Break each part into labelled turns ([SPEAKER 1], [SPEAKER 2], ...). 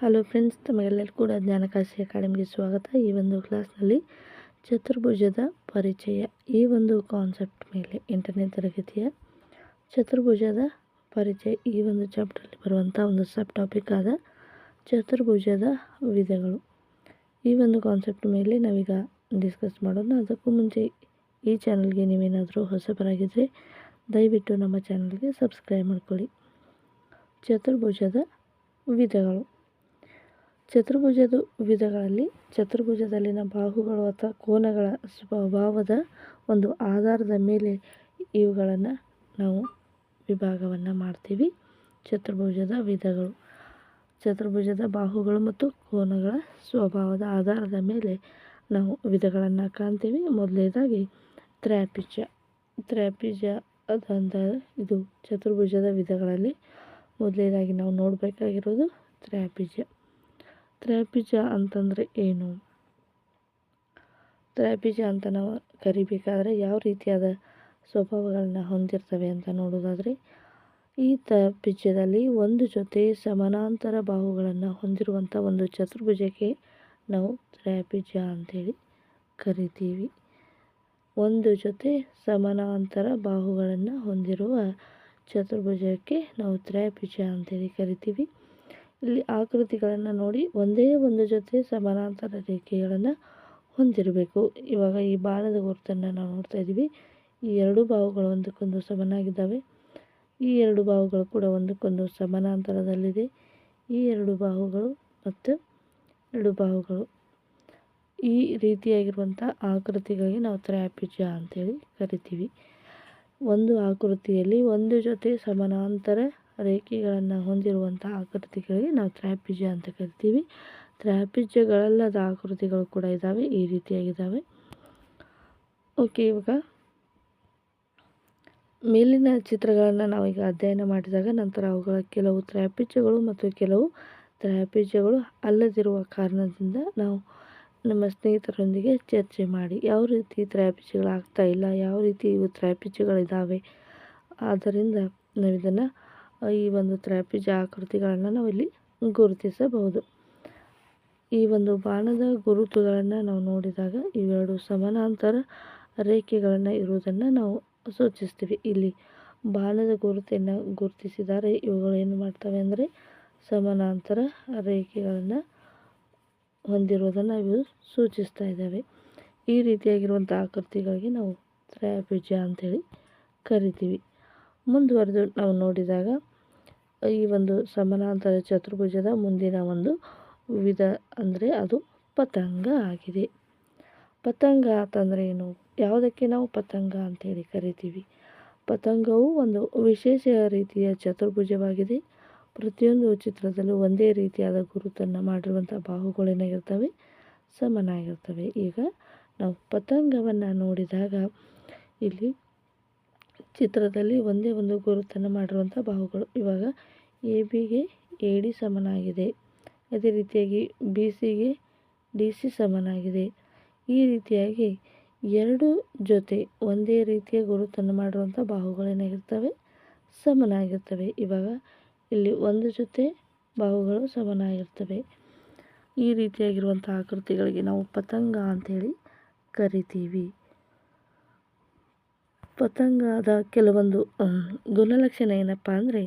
[SPEAKER 1] Hello friends, ತಮಗೆಲ್ಲರೂ ಕೂಡ ಜ್ಞಾನಕಾಶಿ ಅಕಾಡೆಮಿಗೆ ಸ್ವಾಗತ. ಈ ಒಂದು ಕ್ಲಾಸ್ನಲ್ಲಿ ಚತುರ್ಭುಜದ ಪರಿಚಯ ಈ ಒಂದು ಕಾನ್ಸೆಪ್ಟ್ ಮೇಲೆ 8ನೇ ತರಗತಿಯ ಚತುರ್ಭುಜದ ಪರಿಚಯ ಈ ಒಂದು ಚಾಪ್ಟರ್ಲಿ ಬರುವಂಥ ಒಂದು ಸಬ್ ಟಾಪಿಕ್ ಆದ ಚತುರ್ಭುಜದ ವಿಧಗಳು ಈ ಒಂದು ಕಾನ್ಸೆಪ್ಟ್ ಮೇಲೆ ನಾವೀಗ ಡಿಸ್ಕಸ್ ಮಾಡೋಣ. ಅದಕ್ಕೂ ಮುಂಚೆ ಈ ಚಾನಲ್ಗೆ ನೀವೇನಾದರೂ ಹೊಸಬರಾಗಿದ್ದರೆ ದಯವಿಟ್ಟು ನಮ್ಮ ಚಾನಲ್ಗೆ ಸಬ್ಸ್ಕ್ರೈಬ್ ಮಾಡ್ಕೊಳ್ಳಿ. ಚತುರ್ಭುಜದ ವಿಧಗಳು. ಚತುರ್ಭುಜದ ವಿಧಗಳಲ್ಲಿ ಚತುರ್ಭುಜದಲ್ಲಿನ ಬಾಹುಗಳು ಅಥವಾ ಕೋನಗಳ ಸ್ವಭಾವದ ಒಂದು ಆಧಾರದ ಮೇಲೆ ಇವುಗಳನ್ನು ನಾವು ವಿಭಾಗವನ್ನು ಮಾಡ್ತೀವಿ. ಚತುರ್ಭುಜದ ವಿಧಗಳು ಚತುರ್ಭುಜದ ಬಾಹುಗಳು ಮತ್ತು ಕೋನಗಳ ಸ್ವಭಾವದ ಆಧಾರದ ಮೇಲೆ ನಾವು ವಿಧಗಳನ್ನು ಕಾಣ್ತೀವಿ. ಮೊದಲನೇದಾಗಿ ತ್ರ್ಯಾಪಿಜ್ಯ ಅದಂತ ಇದು ಚತುರ್ಭುಜದ ವಿಧಗಳಲ್ಲಿ ಮೊದಲನೇದಾಗಿ ನಾವು ನೋಡಬೇಕಾಗಿರೋದು ತ್ರ್ಯಾಪಿಜ್ಯ ಅಂತಂದರೆ ಏನು? ತ್ರ್ಯಾಪಿಜ್ಯ ಅಂತ ನಾವು ಕರಿಬೇಕಾದ್ರೆ ಯಾವ ರೀತಿಯಾದ ಸ್ವಭಾವಗಳನ್ನ ಹೊಂದಿರ್ತವೆ ಅಂತ ನೋಡೋದಾದರೆ, ಈ ತ್ರ್ಯಾಪಿಜ್ಯದಲ್ಲಿ ಒಂದು ಜೊತೆ ಸಮಾನಾಂತರ ಬಾಹುಗಳನ್ನು ಹೊಂದಿರುವಂಥ ಒಂದು ಚತುರ್ಭುಜಕ್ಕೆ ನಾವು ತ್ರ್ಯಾಪಿಜ್ಯ ಅಂತೇಳಿ ಕರಿತೀವಿ. ಒಂದು ಜೊತೆ ಸಮಾನಾಂತರ ಬಾಹುಗಳನ್ನು ಹೊಂದಿರುವ ಚತುರ್ಭುಜಕ್ಕೆ ನಾವು ತ್ರ್ಯಾಪಿಜ್ಯ ಅಂತೇಳಿ ಕರಿತೀವಿ. ಇಲ್ಲಿ ಆಕೃತಿಗಳನ್ನು ನೋಡಿ ಒಂದೇ ಒಂದು ಜೊತೆ ಸಮಾನಾಂತರ ರೇಖೆಗಳನ್ನು ಹೊಂದಿರಬೇಕು. ಇವಾಗ ಈ ಬಾಣದ ಗುರುತನ್ನು ನಾವು ನೋಡ್ತಾ ಇದ್ದೀವಿ. ಈ ಎರಡು ಬಾಹುಗಳು ಒಂದಕ್ಕೊಂದು ಸಮನಾಗಿದ್ದಾವೆ. ಈ ಎರಡು ಬಾಹುಗಳು ಕೂಡ ಒಂದಕ್ಕೊಂದು ಸಮಾನಾಂತರದಲ್ಲಿದೆ. ಈ ಎರಡು ಬಾಹುಗಳು ಮತ್ತು ಎರಡು ಬಾಹುಗಳು ಈ ರೀತಿಯಾಗಿರುವಂಥ ಆಕೃತಿಗಳಿಗೆ ನಾವು ತ್ರ್ಯಾಪಿಜ್ಯ ಅಂತೇಳಿ ಕರಿತೀವಿ. ಒಂದು ಆಕೃತಿಯಲ್ಲಿ ಒಂದು ಜೊತೆ ಸಮಾನಾಂತರ ರೇಖೆಗಳನ್ನು ಹೊಂದಿರುವಂಥ ಆಕೃತಿಗಳಿಗೆ ನಾವು ತ್ರ್ಯಾಪಿಜ್ಯ ಅಂತ ಕರಿತೀವಿ. ತ್ರ್ಯಾಪಿಜ್ಯಗಳಲ್ಲದ ಆಕೃತಿಗಳು ಕೂಡ ಇದ್ದಾವೆ, ಈ ರೀತಿಯಾಗಿದ್ದಾವೆ. ಓಕೆ, ಇವಾಗ ಮೇಲಿನ ಚಿತ್ರಗಳನ್ನು ನಾವೀಗ ಅಧ್ಯಯನ ಮಾಡಿದಾಗ ನಂತರ ಅವುಗಳ ಕೆಲವು ತ್ರ್ಯಾಪಿಜ್ಯಗಳು ಮತ್ತು ಕೆಲವು ತ್ರ್ಯಾಪಿಜ್ಯಗಳು ಅಲ್ಲದಿರುವ ಕಾರಣದಿಂದ ನಾವು ನಮ್ಮ ಸ್ನೇಹಿತರೊಂದಿಗೆ ಚರ್ಚೆ ಮಾಡಿ ಯಾವ ರೀತಿ ತ್ರ್ಯಾಪಿಜ್ಯಗಳಾಗ್ತಾ ಇಲ್ಲ, ಯಾವ ರೀತಿ ಇವು ತ್ರ್ಯಾಪಿಜ್ಯಗಳಿದ್ದಾವೆ, ಆದ್ದರಿಂದ ನಾವು ಇದನ್ನು ಈ ಒಂದು ತ್ರ್ಯಾಪಿಜ್ಯ ಆಕೃತಿಗಳನ್ನು ನಾವು ಇಲ್ಲಿ ಗುರುತಿಸಬಹುದು. ಈ ಒಂದು ಬಾಣದ ಗುರುತುಗಳನ್ನು ನಾವು ನೋಡಿದಾಗ ಇವೆರಡು ಸಮಾನಾಂತರ ರೇಖೆಗಳನ್ನು ಇರುವುದನ್ನು ನಾವು ಸೂಚಿಸ್ತೀವಿ. ಇಲ್ಲಿ ಬಾಣದ ಗುರುತನ್ನು ಗುರುತಿಸಿದರೆ ಇವುಗಳು ಏನು ಮಾಡ್ತವೆ ಅಂದರೆ ಸಮಾನಾಂತರ ರೇಖೆಗಳನ್ನು ಹೊಂದಿರುವುದನ್ನು ಇವು ಸೂಚಿಸ್ತಾ ಇದ್ದಾವೆ. ಈ ರೀತಿಯಾಗಿರುವಂಥ ಆಕೃತಿಗಳಿಗೆ ನಾವು ತ್ರ್ಯಾಪಿಜ್ಯ ಅಂತೇಳಿ ಕರಿತೀವಿ. ಮುಂದುವರೆದು ನಾವು ನೋಡಿದಾಗ ಈ ಒಂದು ಸಮಾನಾಂತರ ಚತುರ್ಭುಜದ ಮುಂದಿನ ಒಂದು ವಿಧ ಅಂದರೆ ಅದು ಪತಂಗ ಆಗಿದೆ. ಪತಂಗ ಅಂತಂದರೆ ಏನು? ಯಾವುದಕ್ಕೆ ನಾವು ಪತಂಗ ಅಂತೇಳಿ ಕರಿತೀವಿ? ಪತಂಗವು ಒಂದು ವಿಶೇಷ ರೀತಿಯ ಚತುರ್ಭುಜವಾಗಿದೆ. ಪ್ರತಿಯೊಂದು ಚಿತ್ರದಲ್ಲೂ ಒಂದೇ ರೀತಿಯಾದ ಗುರುತನ್ನು ಮಾಡಿರುವಂಥ ಬಾಹುಗಳೇನಾಗಿರ್ತವೆ, ಸಮನಾಗಿರ್ತವೆ. ಈಗ ನಾವು ಪತಂಗವನ್ನು ನೋಡಿದಾಗ ಇಲ್ಲಿ ಚಿತ್ರದಲ್ಲಿ ಒಂದೇ ಒಂದು ಗುರುತನ್ನು ಮಾಡಿರುವಂಥ ಬಾಹುಗಳು. ಇವಾಗ ಎ ಬಿಗೆ ಎ ಡಿ ಸಮನಾಗಿದೆ, ಅದೇ ರೀತಿಯಾಗಿ ಬಿ ಸಿಗೆ ಡಿ ಸಿ ಸಮನಾಗಿದೆ. ಈ ರೀತಿಯಾಗಿ ಎರಡು ಜೊತೆ ಒಂದೇ ರೀತಿಯ ಗುರುತನ್ನು ಮಾಡಿರುವಂಥ ಬಾಹುಗಳೇನಾಗಿರ್ತವೆ, ಸಮನಾಗಿರ್ತವೆ. ಇವಾಗ ಇಲ್ಲಿ ಒಂದು ಜೊತೆ ಬಾಹುಗಳು ಸಮನಾಗಿರ್ತವೆ. ಈ ರೀತಿಯಾಗಿರುವಂಥ ಆಕೃತಿಗಳಿಗೆ ನಾವು ಪತಂಗ ಅಂಥೇಳಿ ಕರಿತೀವಿ. ಪತಂಗದ ಕೆಲವೊಂದು ಗುಣಲಕ್ಷಣ ಏನಪ್ಪ ಅಂದರೆ,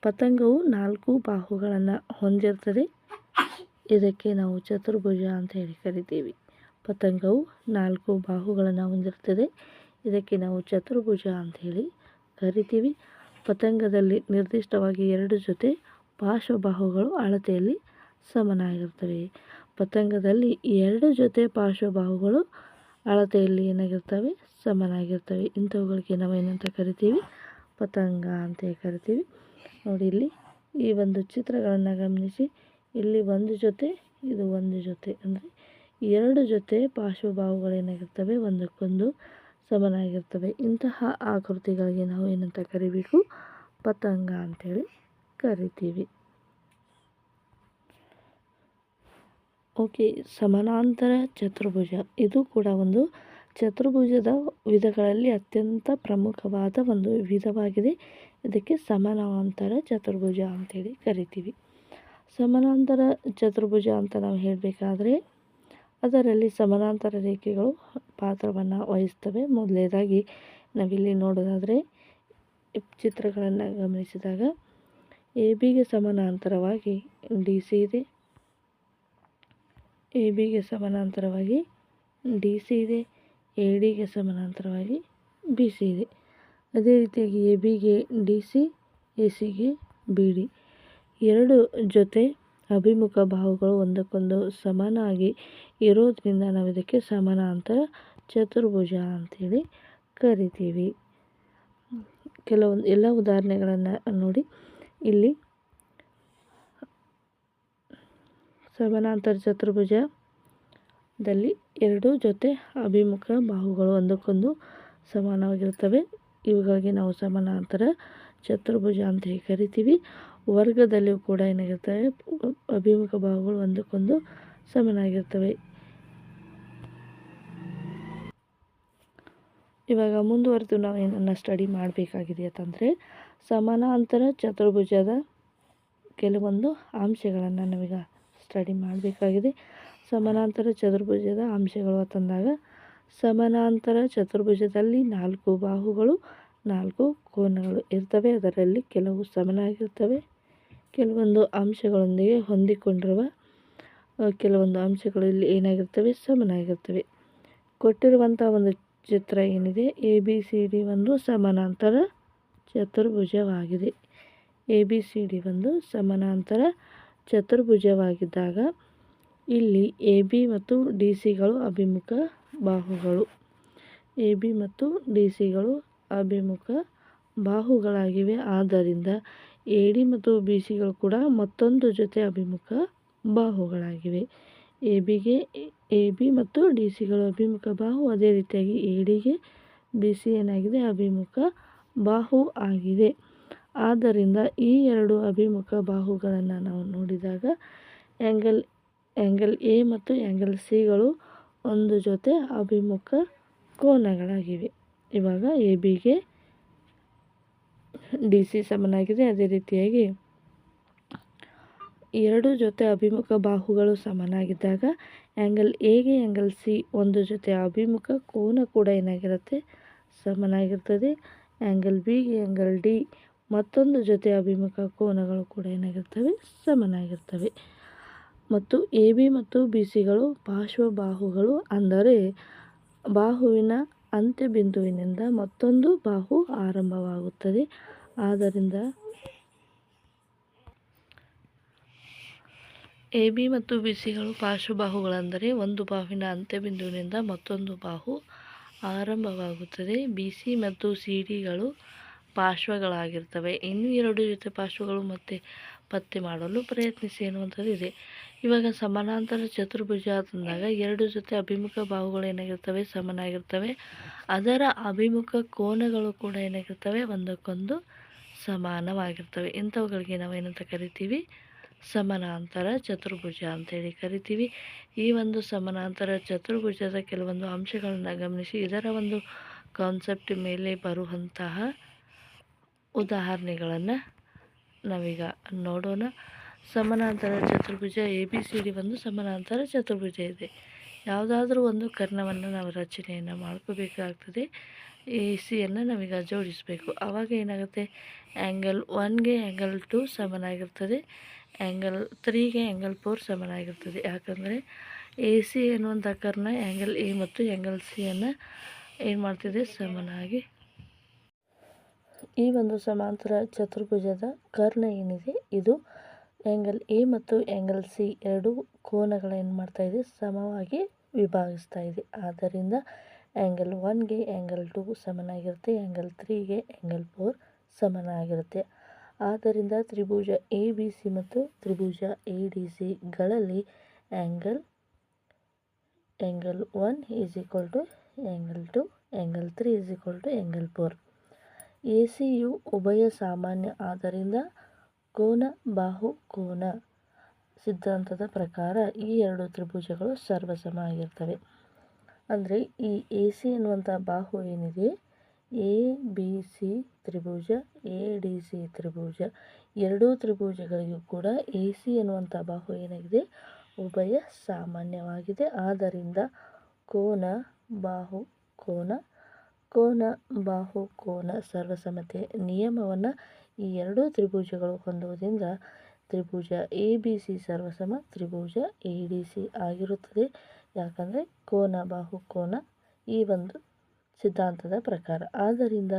[SPEAKER 1] ಪತಂಗವು 4 ಬಾಹುಗಳನ್ನು ಹೊಂದಿರ್ತದೆ. ಇದಕ್ಕೆ ನಾವು ಚತುರ್ಭುಜ ಅಂತ ಹೇಳಿ ಕರಿತೀವಿ. ಪತಂಗವು 4 ಬಾಹುಗಳನ್ನು ಹೊಂದಿರ್ತದೆ. ಇದಕ್ಕೆ ನಾವು ಚತುರ್ಭುಜ ಅಂಥೇಳಿ ಕರಿತೀವಿ. ಪತಂಗದಲ್ಲಿ ನಿರ್ದಿಷ್ಟವಾಗಿ 2 ಜೊತೆ ಪಾರ್ಶ್ವಬಾಹುಗಳು ಅಳತೆಯಲ್ಲಿ ಸಮನಾಗಿರ್ತವೆ. ಪತಂಗದಲ್ಲಿ 2 ಜೊತೆ ಪಾರ್ಶ್ವಬಾಹುಗಳು ಅಳತೆಯಲ್ಲಿ ಏನಾಗಿರ್ತವೆ, ಸಮನಾಗಿರ್ತವೆ. ಇಂಥವುಗಳಿಗೆ ನಾವು ಏನಂತ ಕರಿತೀವಿ, ಪತಂಗ ಅಂತ ಕರಿತೀವಿ. ನೋಡಿ, ಇಲ್ಲಿ ಈ ಒಂದು ಚಿತ್ರಗಳನ್ನು ಗಮನಿಸಿ. ಇಲ್ಲಿ ಒಂದು ಜೊತೆ, ಇದು ಒಂದು ಜೊತೆ, ಅಂದರೆ 2 ಜೊತೆ ಪಾರ್ಶ್ವಬಾಹುಗಳೇನಾಗಿರ್ತವೆ, ಒಂದಕ್ಕೊಂದು ಸಮನಾಗಿರ್ತವೆ. ಇಂತಹ ಆಕೃತಿಗಳಿಗೆ ನಾವು ಏನಂತ ಕರಿಬೇಕು, ಪತಂಗ ಅಂಥೇಳಿ ಕರಿತೀವಿ. ಓಕೆ, ಸಮಾನಾಂತರ ಚತುರ್ಭುಜ ಇದು ಕೂಡ ಒಂದು ಚತುರ್ಭುಜದ ವಿಧಗಳಲ್ಲಿ ಅತ್ಯಂತ ಪ್ರಮುಖವಾದ ಒಂದು ವಿಧವಾಗಿದೆ. ಇದಕ್ಕೆ ಸಮಾನಾಂತರ ಚತುರ್ಭುಜ ಅಂತೇಳಿ ಕರಿತೀವಿ. ಸಮಾನಾಂತರ ಚತುರ್ಭುಜ ಅಂತ ನಾವು ಹೇಳಬೇಕಾದ್ರೆ ಅದರಲ್ಲಿ ಸಮಾನಾಂತರ ರೇಖೆಗಳು ಪಾತ್ರವನ್ನು ವಹಿಸ್ತವೆ. ಮೊದಲನೇದಾಗಿ ನಾವಿಲ್ಲಿ ನೋಡೋದಾದರೆ ಚಿತ್ರಗಳನ್ನು ಗಮನಿಸಿದಾಗ ಎ ಬಿಗೆ ಸಮಾನಾಂತರವಾಗಿ ಡಿ ಸಿ ಇದೆ, ಎ ಬಿಗೆ ಸಮಾನಾಂತರವಾಗಿ ಡಿ ಸಿ ಇದೆ, ಎ ಡಿಗೆ ಸಮಾನಾಂತರವಾಗಿ ಬಿ ಸಿ ಇದೆ. ಅದೇ ರೀತಿಯಾಗಿ ಎ ಬಿಗೆ ಡಿ ಸಿ, ಎ ಸಿಗೆ ಬಿ ಡಿ. ಎರಡು ಜೊತೆ ಅಭಿಮುಖ ಬಾಹುಗಳು ಒಂದಕ್ಕೊಂದು ಸಮನಾಗಿ ಇರೋದ್ರಿಂದ ನಾವು ಇದಕ್ಕೆ ಸಮಾನಾಂತರ ಚತುರ್ಭುಜ ಅಂಥೇಳಿ ಕರಿತೀವಿ. ಕೆಲವೊಂದು ಎಲ್ಲ ಉದಾಹರಣೆಗಳನ್ನು ನೋಡಿ. ಇಲ್ಲಿ ಸಮಾನಾಂತರ ಚತುರ್ಭುಜದಲ್ಲಿ ಎರಡು ಜೊತೆ ಅಭಿಮುಖ ಬಾಹುಗಳು ಒಂದಕ್ಕೊಂದು ಸಮಾನವಾಗಿರ್ತವೆ. ಇವುಗಳಿಗೆ ನಾವು ಸಮಾನಾಂತರ ಚತುರ್ಭುಜ ಅಂತ ಹೇಳಿ ಕರಿತೀವಿ. ವರ್ಗದಲ್ಲಿಯೂ ಕೂಡ ಏನಾಗಿರ್ತವೆ, ಅಭಿಮುಖ ಬಾಹುಗಳು ಒಂದಕ್ಕೊಂದು ಸಮನಾಗಿರ್ತವೆ. ಇವಾಗ ಮುಂದುವರೆದು ನಾವು ಏನನ್ನು ಸ್ಟಡಿ ಮಾಡಬೇಕಾಗಿದೆ ಅಂತಂದರೆ ಸಮಾನಾಂತರ ಚತುರ್ಭುಜದ ಕೆಲವೊಂದು ಅಂಶಗಳನ್ನು ನಾವೀಗ ಸ್ಟಡಿ ಮಾಡಬೇಕಾಗಿದೆ. ಸಮಾನಾಂತರ ಚತುರ್ಭುಜದ ಅಂಶಗಳು ಅಂತಂದಾಗ ಸಮಾನಾಂತರ ಚತುರ್ಭುಜದಲ್ಲಿ 4 ಬಾಹುಗಳು 4 ಕೋನಗಳು ಇರ್ತವೆ. ಅದರಲ್ಲಿ ಕೆಲವು ಸಮನಾಗಿರ್ತವೆ, ಕೆಲವೊಂದು ಅಂಶಗಳೊಂದಿಗೆ ಹೊಂದಿಕೊಂಡಿರುವ ಕೆಲವೊಂದು ಅಂಶಗಳು ಇಲ್ಲಿ ಏನಾಗಿರ್ತವೆ, ಸಮನಾಗಿರ್ತವೆ. ಕೊಟ್ಟಿರುವಂಥ ಒಂದು ಚಿತ್ರ ಏನಿದೆ, ಎ ಬಿ ಸಿ ಡಿ ಒಂದು ಸಮಾನಾಂತರ ಚತುರ್ಭುಜವಾಗಿದೆ. ಎ ಬಿ ಸಿ ಡಿ ಒಂದು ಸಮಾನಾಂತರ ಚತುರ್ಭುಜವಾಗಿದ್ದಾಗ ಇಲ್ಲಿ ಎ ಬಿ ಮತ್ತು ಡಿ ಸಿಗಳು ಅಭಿಮುಖ ಬಾಹುಗಳು. ಎ ಬಿ ಮತ್ತು ಡಿ ಸಿಗಳು ಅಭಿಮುಖ ಬಾಹುಗಳಾಗಿವೆ. ಆದ್ದರಿಂದ ಎ ಡಿ ಮತ್ತು ಬಿ ಸಿಗಳು ಕೂಡ ಮತ್ತೊಂದು ಜೊತೆ ಅಭಿಮುಖ ಬಾಹುಗಳಾಗಿವೆ. ಎ ಬಿ ಮತ್ತು ಡಿ ಸಿಗಳು ಅಭಿಮುಖ ಬಾಹು. ಅದೇ ರೀತಿಯಾಗಿ ಎ ಡಿಗೆ ಬಿ ಸಿ ಏನಾಗಿದೆ, ಅಭಿಮುಖ ಬಾಹು ಆಗಿದೆ. ಆದ್ದರಿಂದ ಈ ಎರಡು ಅಭಿಮುಖ ಬಾಹುಗಳನ್ನು ನಾವು ನೋಡಿದಾಗ ಆ್ಯಂಗಲ್ ಎ ಮತ್ತು ಆ್ಯಂಗಲ್ ಸಿಗಳು ಒಂದು ಜೊತೆ ಅಭಿಮುಖ ಕೋನಗಳಾಗಿವೆ. ಇವಾಗ ಎ ಬಿಗೆ ಡಿ ಸಿ ಸಮನಾಗಿದೆ. ಅದೇ ರೀತಿಯಾಗಿ ಎರಡು ಜೊತೆ ಅಭಿಮುಖ ಬಾಹುಗಳು ಸಮನಾಗಿದ್ದಾಗ ಆ್ಯಂಗಲ್ ಎಗೆ ಆ್ಯಂಗಲ್ ಸಿ ಒಂದು ಜೊತೆ ಅಭಿಮುಖ ಕೋನ ಕೂಡ ಏನಾಗಿರುತ್ತೆ, ಸಮನಾಗಿರ್ತದೆ. ಆ್ಯಂಗಲ್ ಬಿಗೆ ಆ್ಯಂಗಲ್ ಡಿ ಮತ್ತೊಂದು ಜೊತೆ ಅಭಿಮುಖ ಕೋನಗಳು ಕೂಡ ಏನಾಗಿರ್ತವೆ, ಸಮನಾಗಿರ್ತವೆ. ಮತ್ತು ಎ ಬಿ ಮತ್ತು ಬಿ ಸಿಗಳು ಪಾರ್ಶ್ವಬಾಹುಗಳು. ಅಂದರೆ ಬಾಹುವಿನ ಅಂತ್ಯಬಿಂದುವಿನಿಂದ ಮತ್ತೊಂದು ಬಾಹು ಆರಂಭವಾಗುತ್ತದೆ. ಆದ್ದರಿಂದ ಎ ಬಿ ಮತ್ತು ಬಿ ಸಿಗಳು ಪಾರ್ಶ್ವಬಾಹುಗಳೆಂದರೆ ಒಂದು ಬಾಹುವಿನ ಅಂತ್ಯಬಿಂದುವಿನಿಂದ ಮತ್ತೊಂದು ಬಾಹು ಆರಂಭವಾಗುತ್ತದೆ. ಬಿ ಸಿ ಮತ್ತು ಸಿ ಡಿಗಳು ಪಾರ್ಶ್ವಗಳಾಗಿರ್ತವೆ. ಇನ್ನೂ ಎರಡು ಜೊತೆ ಪಾರ್ಶ್ವಗಳು ಮತ್ತೆ ಪತ್ತೆ ಮಾಡಲು ಪ್ರಯತ್ನಿಸಿ ಎನ್ನುವಂಥದ್ದು ಇದೆ. ಇವಾಗ ಸಮಾನಾಂತರ ಚತುರ್ಭುಜ ಅಂತಂದಾಗ ಎರಡು ಜೊತೆ ಅಭಿಮುಖ ಬಾಹುಗಳು ಏನಾಗಿರ್ತವೆ, ಸಮನಾಗಿರ್ತವೆ. ಅದರ ಅಭಿಮುಖ ಕೋನಗಳು ಕೂಡ ಏನಾಗಿರ್ತವೆ, ಒಂದಕ್ಕೊಂದು ಸಮಾನವಾಗಿರ್ತವೆ. ಇಂಥವುಗಳಿಗೆ ನಾವು ಏನಂತ ಕರಿತೀವಿ, ಸಮಾನಾಂತರ ಚತುರ್ಭುಜ ಅಂತೇಳಿ ಕರಿತೀವಿ. ಈ ಒಂದು ಸಮಾನಾಂತರ ಚತುರ್ಭುಜದ ಕೆಲವೊಂದು ಅಂಶಗಳನ್ನು ಗಮನಿಸಿ ಇದರ ಒಂದು ಕಾನ್ಸೆಪ್ಟ್ ಮೇಲೆ ಬರುವಂತಹ ಉದಾಹರಣೆಗಳನ್ನು ನಾವೀಗ ನೋಡೋಣ. ಸಮಾನಾಂತರ ಚತುರ್ಭುಜ ಎ ಬಿ ಸಿ ಡಿ ಒಂದು ಸಮಾನಾಂತರ ಚತುರ್ಭುಜ ಇದೆ. ಯಾವುದಾದ್ರೂ ಒಂದು ಕರ್ಣವನ್ನು ನಾವು ರಚನೆಯನ್ನು ಮಾಡ್ಕೋಬೇಕಾಗ್ತದೆ. ಎ ಸಿಯನ್ನು ನಾವೀಗ ಜೋಡಿಸಬೇಕು. ಆವಾಗ ಏನಾಗುತ್ತೆ, ಆ್ಯಂಗಲ್ 1ಗೆ ಆ್ಯಂಗಲ್ 2 ಸಮನಾಗಿರ್ತದೆ, ಆ್ಯಂಗಲ್ 3ಗೆ ಆ್ಯಂಗಲ್ 4 ಸಮನಾಗಿರ್ತದೆ. ಯಾಕಂದರೆ ಎ ಸಿ ಎನ್ನುವಂಥ ಕರ್ಣ ಆ್ಯಂಗಲ್ ಎ ಮತ್ತು ಆ್ಯಂಗಲ್ ಸಿಯನ್ನು ಏನು ಮಾಡ್ತಿದೆ, ಸಮನಾಗಿ. ಈ ಒಂದು ಸಮಾಂತರ ಚತುರ್ಭುಜದ ಕರ್ಣ ಏನಿದೆ ಇದು ಆ್ಯಂಗಲ್ ಎ ಮತ್ತು ಆ್ಯಂಗಲ್ ಸಿ ಎರಡು ಕೋನಗಳ ಏನು ಮಾಡ್ತಾ ಇದೆ, ಸಮವಾಗಿ ವಿಭಾಗಿಸ್ತಾ ಇದೆ. ಆದ್ದರಿಂದ ಆ್ಯಂಗಲ್ 1ಗೆ ಆ್ಯಂಗಲ್ 2 ಸಮನಾಗಿರುತ್ತೆ, ಆ್ಯಂಗಲ್ 3ಗೆ ಆ್ಯಂಗಲ್ 4 ಸಮನಾಗಿರುತ್ತೆ. ಆದ್ದರಿಂದ ತ್ರಿಭುಜ ಎ ಬಿ ಸಿ ಮತ್ತು ತ್ರಿಭುಜ ಎ ಡಿ ಸಿಗಳಲ್ಲಿ angle 1 is equal to angle 2, angle 3 is equal to angle 4. A ಸಿಯು ಉಭಯ ಸಾಮಾನ್ಯ. ಆದ್ದರಿಂದ ಕೋನ ಬಾಹು ಕೋನ ಸಿದ್ಧಾಂತದ ಪ್ರಕಾರ ಈ ಎರಡು ತ್ರಿಭುಜಗಳು ಸರ್ವಸಮ ಆಗಿರ್ತವೆ. ಅಂದರೆ ಈ ಎ ಸಿ ಎನ್ನುವಂಥ ಬಾಹು ಏನಿದೆ, ಎ ಬಿ ಸಿ ತ್ರಿಭುಜ, ಎ ಡಿ ಸಿ ತ್ರಿಭುಜ ಎರಡೂ ತ್ರಿಭುಜಗಳಿಗೂ ಕೂಡ AC ಎನ್ನುವಂಥ ಬಾಹು ಏನಾಗಿದೆ, ಉಭಯ ಸಾಮಾನ್ಯವಾಗಿದೆ. ಆದ್ದರಿಂದ ಕೋನ ಬಾಹು ಕೋನ ಕೋನ ಬಾಹು ಕೋನ ಸರ್ವಸಮ್ಮತೆ ನಿಯಮವನ್ನು ಈ ಎರಡೂ ತ್ರಿಭುಜಗಳು ಹೊಂದುವುದರಿಂದ ತ್ರಿಭುಜ ABC ಸರ್ವಸಮ ತ್ರಿಭುಜ ADC ಆಗಿರುತ್ತದೆ. ಯಾಕಂದರೆ ಕೋನ ಬಾಹು ಕೋನ ಈ ಒಂದು ಸಿದ್ಧಾಂತದ ಪ್ರಕಾರ. ಆದ್ದರಿಂದ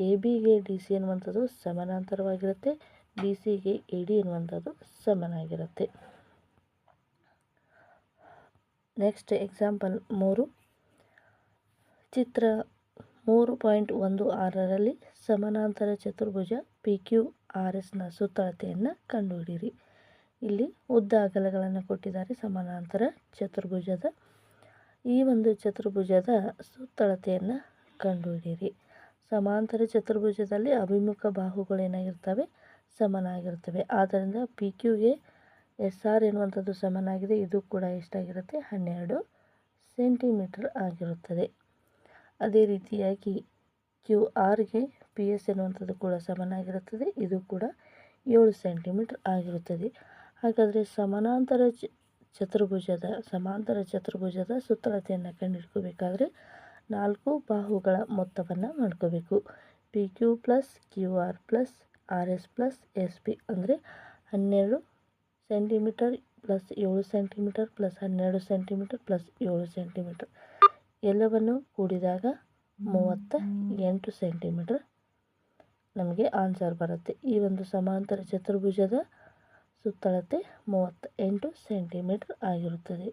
[SPEAKER 1] ABಗೆ DC ಎನ್ನುವಂಥದ್ದು ಸಮಾನಾಂತರವಾಗಿರುತ್ತೆ, BCಗೆ AD ಎನ್ನುವಂಥದ್ದು ಸಮನಾಗಿರುತ್ತೆ. Next example 3. ಚಿತ್ರ 3.16ರಲ್ಲಿ ಸಮಾನಾಂತರ ಚತುರ್ಭುಜ PQRSನ ಸುತ್ತಳತೆಯನ್ನು ಕಂಡುಹಿಡಿಯಿರಿ. ಇಲ್ಲಿ ಉದ್ದ ಅಗಲಗಳನ್ನು ಕೊಟ್ಟಿದ್ದಾರೆ. ಸಮಾನಾಂತರ ಚತುರ್ಭುಜದ ಈ ಒಂದು ಚತುರ್ಭುಜದ ಸುತ್ತಳತೆಯನ್ನು ಕಂಡುಹಿಡಿಯಿರಿ. ಸಮಾಂತರ ಚತುರ್ಭುಜದಲ್ಲಿ ಅಭಿಮುಖ ಬಾಹುಗಳೇನಾಗಿರ್ತವೆ, ಸಮನಾಗಿರ್ತವೆ. ಆದ್ದರಿಂದ PQಗೆ SR ಎನ್ನುವಂಥದ್ದು ಸಮನಾಗಿದೆ. ಇದು ಕೂಡ ಎಷ್ಟಾಗಿರುತ್ತೆ, 12 ಸೆಂಟಿಮೀಟರ್ ಆಗಿರುತ್ತದೆ. ಅದೇ ರೀತಿಯಾಗಿ QRಗೆ PS ಎನ್ನುವಂಥದ್ದು ಕೂಡ ಸಮನಾಗಿರುತ್ತದೆ. ಇದು ಕೂಡ 7 ಸೆಂಟಿಮೀಟರ್ ಆಗಿರುತ್ತದೆ. ಹಾಗಾದರೆ ಸಮಾಂತರ ಚತುರ್ಭುಜದ ಸುತ್ತಳತೆಯನ್ನು ಕಂಡುಹಿಡ್ಕೋಬೇಕಾದ್ರೆ 4 ಬಾಹುಗಳ ಮೊತ್ತವನ್ನು ಮಾಡ್ಕೋಬೇಕು. PQ plus QR plus RS plus SP ಅಂದರೆ 12 centimetre plus 7 centimetre plus 12 centimetre plus 7 centimetre ಎಲ್ಲವನ್ನು ಕೂಡಿದಾಗ 38 ಸೆಂಟಿಮೀಟರ್ ನಮಗೆ ಆನ್ಸರ್ ಬರುತ್ತೆ. ಈ ಒಂದು ಸಮಾಂತರ ಚತುರ್ಭುಜದ ಸುತ್ತಳತೆ 38 ಸೆಂಟಿಮೀಟರ್ ಆಗಿರುತ್ತದೆ.